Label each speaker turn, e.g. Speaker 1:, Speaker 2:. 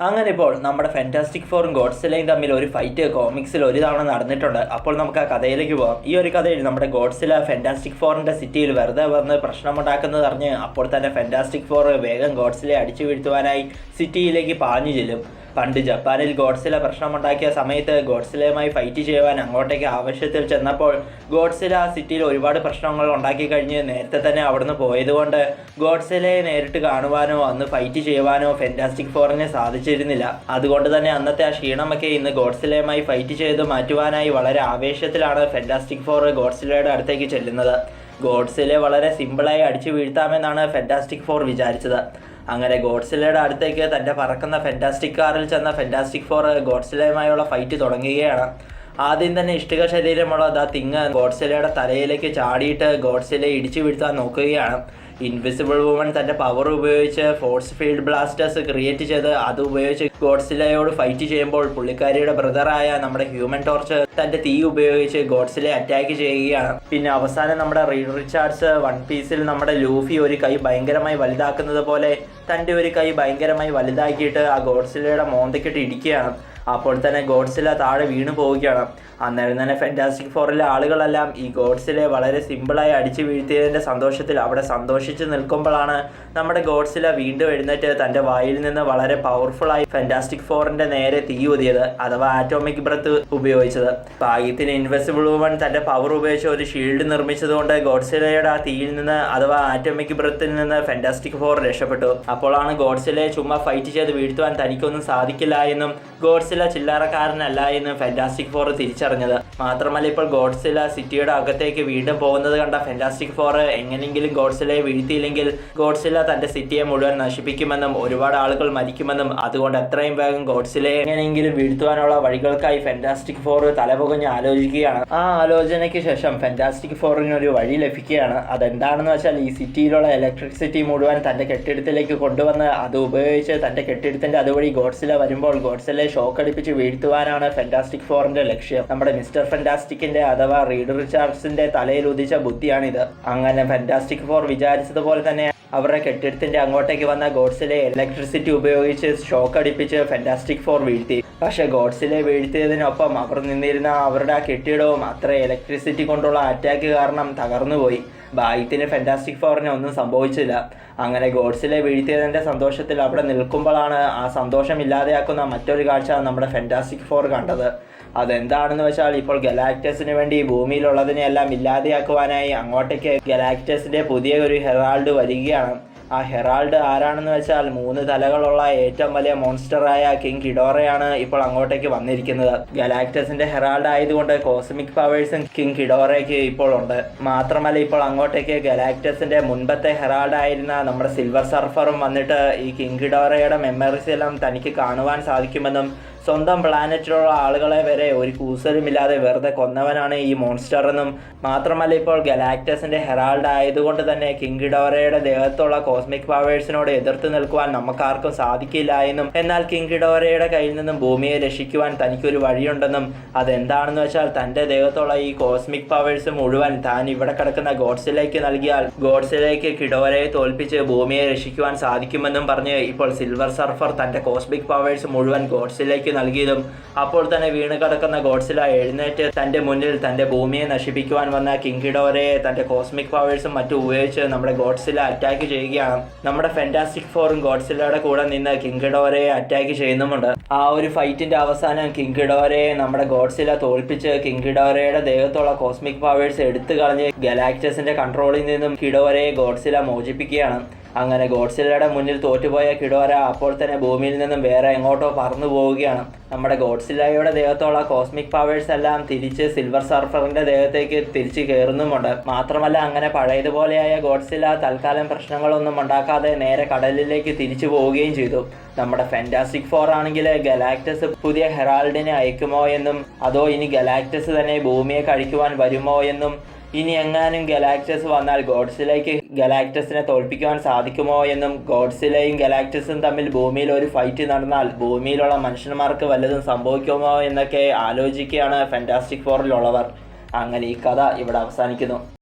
Speaker 1: അങ്ങനെ ഇപ്പോൾ നമ്മുടെ ഫാന്റാസ്റ്റിക് ഫോറും ഗോഡ്സിലയും തമ്മിൽ ഒരു ഫൈറ്റ് കോമിക്സിൽ ഒരു തവണ നടന്നിട്ടുണ്ട്. അപ്പോൾ നമുക്ക് ആ കഥയിലേക്ക് പോകാം. ഈ ഒരു കഥയിൽ നമ്മുടെ ഗോഡ്സില ഫാന്റാസ്റ്റിക് ഫോറിന്റെ സിറ്റിയിൽ വെറുതെ വന്ന് പ്രശ്നമുണ്ടാക്കുന്നത് അറിഞ്ഞ് അപ്പോൾ തന്നെ ഫാന്റാസ്റ്റിക് ഫോർ വേഗം ഗോഡ്സിലെ അടിച്ചു വീഴ്ത്തുവാനായി സിറ്റിയിലേക്ക് പാഞ്ഞു ചെല്ലും. പണ്ട് ജപ്പാനിൽ ഗോഡ്സില പ്രശ്നമുണ്ടാക്കിയ സമയത്ത് ഗോഡ്സിലയുമായി ഫൈറ്റ് ചെയ്യുവാൻ അങ്ങോട്ടേക്ക് ആവശ്യത്തിൽ ചെന്നപ്പോൾ ഗോഡ്സില ആ സിറ്റിയിൽ ഒരുപാട് പ്രശ്നങ്ങൾ ഉണ്ടാക്കി കഴിഞ്ഞ് നേരത്തെ തന്നെ അവിടുന്ന് പോയതുകൊണ്ട് ഗോഡ്സിലയെ നേരിട്ട് കാണുവാനോ അന്ന് ഫൈറ്റ് ചെയ്യുവാനോ ഫാന്റാസ്റ്റിക് ഫോറിന് സാധിച്ചിരുന്നില്ല. അതുകൊണ്ട് തന്നെ അന്നത്തെ ആ ക്ഷീണമൊക്കെ ഇന്ന് ഗോഡ്സിലയുമായി ഫൈറ്റ് ചെയ്ത് മാറ്റുവാനായി വളരെ ആവേശത്തിലാണ് ഫാന്റാസ്റ്റിക് ഫോർ ഗോഡ്സിലയുടെ അടുത്തേക്ക് ചെല്ലുന്നത്. ഗോഡ്സിലയെ വളരെ സിമ്പിളായി അടിച്ചു വീഴ്ത്താമെന്നാണ് ഫാന്റാസ്റ്റിക് ഫോർ വിചാരിച്ചത്. അങ്ങനെ ഗോഡ്സിലയുടെ അടുത്തേക്ക് തൻ്റെ പറക്കുന്ന ഫാന്റാസ്റ്റിക് കാറിൽ ചെന്ന ഫാന്റാസ്റ്റിക് ഫോർ ഗോഡ്സിലയുമായുള്ള ഫൈറ്റ് തുടങ്ങുകയാണ്. ആദ്യം തന്നെ ഇഷ്ടിക ശരീരമുള്ള തിങ് ഗോഡ്സിലയുടെ തലയിലേക്ക് ചാടിയിട്ട് ഗോഡ്സിലയെ ഇടിച്ചു വീഴ്ത്താൻ നോക്കുകയാണ്. ഇൻവിസിബിൾ വുമൺ തൻ്റെ പവർ ഉപയോഗിച്ച് ഫോഴ്സ് ഫീൽഡ് ബ്ലാസ്റ്റേഴ്സ് ക്രിയേറ്റ് ചെയ്ത് അത് ഉപയോഗിച്ച് ഗോഡ്സിലയോട് ഫൈറ്റ് ചെയ്യുമ്പോൾ പുള്ളിക്കാരിയുടെ ബ്രദറായ നമ്മുടെ ഹ്യൂമൻ ടോർച്ച് തൻ്റെ തീ ഉപയോഗിച്ച് ഗോഡ്സിലയെ അറ്റാക്ക് ചെയ്യുകയാണ്. പിന്നെ അവസാനം നമ്മുടെ റീഡ് റിച്ചാർഡ്സ് വൺ പീസിൽ നമ്മുടെ ലൂഫി ഒരു കൈ ഭയങ്കരമായി വലുതാക്കുന്നത് പോലെ തൻ്റെ ഒരു കൈ ഭയങ്കരമായി വലുതാക്കിയിട്ട് ആ ഗോഡ്സിലയുടെ മോന്തയ്ക്കിട്ട് ഇടിക്കുകയാണ്. അപ്പോൾ തന്നെ ഗോഡ്സില താഴെ വീണു പോവുകയാണ്. അന്നേരം തന്നെ ഫാന്റാസ്റ്റിക് ഫോറിലെ ആളുകളെല്ലാം ഈ ഗോഡ്സിലയെ വളരെ സിമ്പിളായി അടിച്ചു വീഴ്ത്തിയതിൻ്റെ സന്തോഷത്തിൽ അവിടെ സന്തോഷിച്ച് നിൽക്കുമ്പോഴാണ് നമ്മുടെ ഗോഡ്സില വീണ്ടും എഴുന്നേറ്റ് തൻ്റെ വായിൽ നിന്ന് വളരെ പവർഫുള്ളായി ഫാന്റാസ്റ്റിക് ഫോറിൻ്റെ നേരെ തീ ഊതിയത്, അഥവാ ആറ്റോമിക് ബ്രത്ത് ഉപയോഗിച്ചത്. ഭാഗ്യത്തിന് ഇൻവിസിബിൾ വുമൺ തൻ്റെ പവർ ഉപയോഗിച്ച് ഒരു ഷീൽഡ് നിർമ്മിച്ചതുകൊണ്ട് ഗോഡ്സിലയുടെ ആ തീയിൽ നിന്ന് അഥവാ ആറ്റോമിക് ബ്രത്തിൽ നിന്ന് ഫാന്റാസ്റ്റിക് ഫോർ രക്ഷപ്പെട്ടു. അപ്പോഴാണ് ഗോഡ്സിലയെ ചുമ്മാ ഫൈറ്റ് ചെയ്ത് വീഴ്ത്തുവാൻ തനിക്കൊന്നും സാധിക്കില്ല എന്നും ഗോഡ്സില ചില്ലറക്കാരനല്ല എന്ന് ഫാന്റാസ്റ്റിക് ഫോർ തിരിച്ചറിഞ്ഞത്. മാത്രമല്ല ഇപ്പോൾ ഗോഡ്സില സിറ്റിയുടെ അകത്തേക്ക് വീണ്ടും പോകുന്നത് കണ്ട ഫാന്റാസ്റ്റിക് ഫോർ എങ്ങനെയെങ്കിലും ഗോഡ്സിലയെ വീഴ്ത്തിയില്ലെങ്കിൽ ഗോഡ്സില തൻ്റെ സിറ്റിയെ മുഴുവൻ നശിപ്പിക്കുമെന്നും ഒരുപാട് ആളുകൾ മരിക്കുമെന്നും അതുകൊണ്ട് എത്രയും വേഗം ഗോഡ്സിലയെ എങ്ങനെയെങ്കിലും വീഴ്ത്തുവാനുള്ള വഴികൾക്കായി ഫാന്റാസ്റ്റിക് ഫോർ തലപുകഞ്ഞ് ആലോചിക്കുകയാണ്. ആ ആലോചനയ്ക്ക് ശേഷം ഫാന്റാസ്റ്റിക് ഫോറിന് ഒരു വഴി ലഭിക്കുകയാണ്. അതെന്താണെന്ന് വെച്ചാൽ ഈ സിറ്റിയിലുള്ള ഇലക്ട്രിസിറ്റി മുഴുവൻ തൻ്റെ കെട്ടിടത്തിലേക്ക് കൊണ്ടുവന്ന് അത് ഉപയോഗിച്ച് തൻ്റെ കെട്ടിടത്തിൻ്റെ അതുവഴി ഗോഡ്സില വരുമ്പോൾ ഗോഡ്സിലയെ ഷോക്ക് അടിപ്പിച്ച് വീഴ്ത്തുവാനാണ് ഫാന്റാസ്റ്റിക് ഫോറിന്റെ ലക്ഷ്യം. നമ്മുടെ മിസ്റ്റർ ഫാന്റാസ്റ്റിക്കിന്റെ അഥവാ റീഡ് റിച്ചാർഡ്സിന്റെ തലയിൽ ഉദിച്ച ബുദ്ധിയാണിത്. അങ്ങനെ ഫാന്റാസ്റ്റിക് ഫോർ വിചാരിച്ചതുപോലെ തന്നെ അവരുടെ കെട്ടിടത്തിന്റെ അങ്ങോട്ടേക്ക് വന്ന ഗോഡ്സിലയെ ഇലക്ട്രിസിറ്റി ഉപയോഗിച്ച് ഷോക്ക് അടിപ്പിച്ച് ഫാന്റാസ്റ്റിക് ഫോർ വീഴ്ത്തി. പക്ഷേ ഗോഡ്സിലയെ വീഴ്ത്തിയതിനൊപ്പം അവർ നിന്നിരുന്ന അവരുടെ ആ കെട്ടിടവും അത്ര ഇലക്ട്രിസിറ്റി കൊണ്ടുള്ള അറ്റാക്ക് കാരണം തകർന്നുപോയി. ഭാഗ്യത്തിന് ഫാന്റാസ്റ്റിക് ഫോറിന് ഒന്നും സംഭവിച്ചില്ല. അങ്ങനെ ഗോഡ്സിലയെ വീഴ്ത്തിയതിൻ്റെ സന്തോഷത്തിൽ അവിടെ നിൽക്കുമ്പോഴാണ് ആ സന്തോഷം ഇല്ലാതെയാക്കുന്ന മറ്റൊരു കാഴ്ച നമ്മുടെ ഫാന്റാസ്റ്റിക് ഫോർ കണ്ടത്. അതെന്താണെന്ന് വെച്ചാൽ ഇപ്പോൾ ഗലാക്ടസിന് വേണ്ടി ഭൂമിയിലുള്ളതിനെല്ലാം ഇല്ലാതെയാക്കുവാനായി അങ്ങോട്ടേക്ക് ഗലാക്ടസിൻ്റെ പുതിയ ഒരു ഹെറാൾഡ് വരികയാണ്. ആ ഹെറാൾഡ് ആരാണെന്ന് വെച്ചാൽ 3 തലകളുള്ള ഏറ്റവും വലിയ മോൺസ്റ്ററായ കിങ് ഹിഡോറയാണ് ഇപ്പോൾ അങ്ങോട്ടേക്ക് വന്നിരിക്കുന്നത്. ഗലാക്ടസിന്റെ ഹെറാൾഡ് ആയതുകൊണ്ട് കോസ്മിക് പവേഴ്സും കിങ് ഹിഡോറയ്ക്ക് ഇപ്പോൾ ഉണ്ട്. മാത്രമല്ല ഇപ്പോൾ അങ്ങോട്ടേക്ക് ഗലാക്ടസിന്റെ മുൻപത്തെ ഹെറാൾഡ് ആയിരുന്ന നമ്മുടെ സിൽവർ സർഫറും വന്നിട്ട് ഈ കിങ് ഹിഡോറയുടെ മെമ്മറീസ് എല്ലാം തനിക്ക് കാണുവാൻ സാധിക്കുമെന്നും സ്വന്തം പ്ലാനറ്റിലുള്ള ആളുകളെ വരെ ഒരു കൂസലുമില്ലാതെ വെറുതെ കൊന്നവനാണ് ഈ മോൺസ്റ്റർ എന്നും മാത്രമല്ല ഇപ്പോൾ ഗലാക്ടസിന്റെ ഹെറാൾഡ് ആയതുകൊണ്ട് തന്നെ കിങ് ഹിഡോറയുടെ ദേഹത്തുള്ള കോസ്മിക് പവേഴ്സിനോട് എതിർത്ത് നിൽക്കുവാൻ നമുക്കാർക്കും സാധിക്കില്ല എന്നും എന്നാൽ കിങ് ഹിഡോറയുടെ കയ്യിൽ നിന്നും ഭൂമിയെ രക്ഷിക്കുവാൻ തനിക്കൊരു വഴിയുണ്ടെന്നും അതെന്താണെന്ന് വെച്ചാൽ തൻ്റെ ദേഹത്തുള്ള ഈ കോസ്മിക് പവേഴ്സ് മുഴുവൻ താൻ ഇവിടെ കിടക്കുന്ന ഗോഡ്സിലേക്ക് നൽകിയാൽ ഗോഡ്സിലേക്ക് ഹിഡോറയെ തോൽപ്പിച്ച് ഭൂമിയെ രക്ഷിക്കുവാൻ സാധിക്കുമെന്നും പറഞ്ഞ് ഇപ്പോൾ സിൽവർ സർഫർ തൻ്റെ കോസ്മിക് പവേഴ്സ് മുഴുവൻ ഗോഡ്സിലേക്ക് നൽകിയതും അപ്പോൾ തന്നെ വീണ് കിടക്കുന്ന ഗോഡ്സില എഴുന്നേറ്റ് തൻ്റെ മുന്നിൽ തൻ്റെ ഭൂമിയെ നശിപ്പിക്കുവാൻ വന്ന കിങ് ഹിഡോറയെ തൻ്റെ കോസ്മിക് പവേഴ്സും മറ്റും ഉപയോഗിച്ച് നമ്മുടെ ഗോഡ്സില അറ്റാക്ക് ചെയ്യുകയാണ്. നമ്മുടെ ഫാന്റാസ്റ്റിക് ഫോറും ഗോഡ്സിലയുടെ കൂടെ നിന്ന് കിങ് ഹിഡോറയെ അറ്റാക്ക് ചെയ്യുന്നുമുണ്ട്. ആ ഒരു ഫൈറ്റിന്റെ അവസാനം കിങ് ഹിഡോറയെ നമ്മുടെ ഗോഡ്സില തോൽപ്പിച്ച് കിങ് ഹിഡോറയുടെ ദേഹത്തുള്ള കോസ്മിക് പവേഴ്സ് എടുത്തു കളഞ്ഞ് ഗലാക്ടസിന്റെ കൺട്രോളിൽ നിന്നും ഹിഡോറയെ ഗോഡ്സില മോചിപ്പിക്കുകയാണ്. അങ്ങനെ ഗോഡ്സിലയുടെ മുന്നിൽ തോറ്റുപോയ ഹിഡോറ അപ്പോൾ തന്നെ ഭൂമിയിൽ നിന്നും വേറെ എങ്ങോട്ടോ പറന്നു പോവുകയാണ്. നമ്മുടെ ഗോഡ്സിലയുടെ ദേഹത്തുള്ള കോസ്മിക് പവേഴ്സ് എല്ലാം തിരിച്ച് സിൽവർ സർഫറിന്റെ ദേഹത്തേക്ക് തിരിച്ചു കയറുന്നുമുണ്ട്. മാത്രമല്ല അങ്ങനെ പഴയതുപോലെയായ ഗോഡ്സില തൽക്കാലം പ്രശ്നങ്ങളൊന്നും ഉണ്ടാക്കാതെ നേരെ കടലിലേക്ക് തിരിച്ചു പോവുകയും ചെയ്തു. നമ്മുടെ ഫാന്റാസ്റ്റിക് ഫോർ ആണെങ്കിൽ ഗലാക്ടസ് പുതിയ ഹെറാൾഡിനെ അയക്കുമോ എന്നും അതോ ഇനി ഗലാക്ടസ് തന്നെ ഭൂമിയെ കഴിക്കുവാൻ വരുമോ എന്നും ഇനി എങ്ങാനും ഗലാക്ടസ് വന്നാൽ ഗോഡ്സിലയ്ക്ക് ഗലാക്ടസിനെ തോൽപ്പിക്കുവാൻ സാധിക്കുമോ എന്നും ഗോഡ്സിലയും ഗലാക്ടസും തമ്മിൽ ഭൂമിയിൽ ഒരു ഫൈറ്റ് നടന്നാൽ ഭൂമിയിലുള്ള മനുഷ്യന്മാർക്ക് വല്ലതും സംഭവിക്കുമോ എന്നൊക്കെ ആലോചിക്കുകയാണ് ഫാന്റാസ്റ്റിക് ഫോറിലുള്ളവർ. അങ്ങനെ ഈ കഥ ഇവിടെ അവസാനിക്കുന്നു.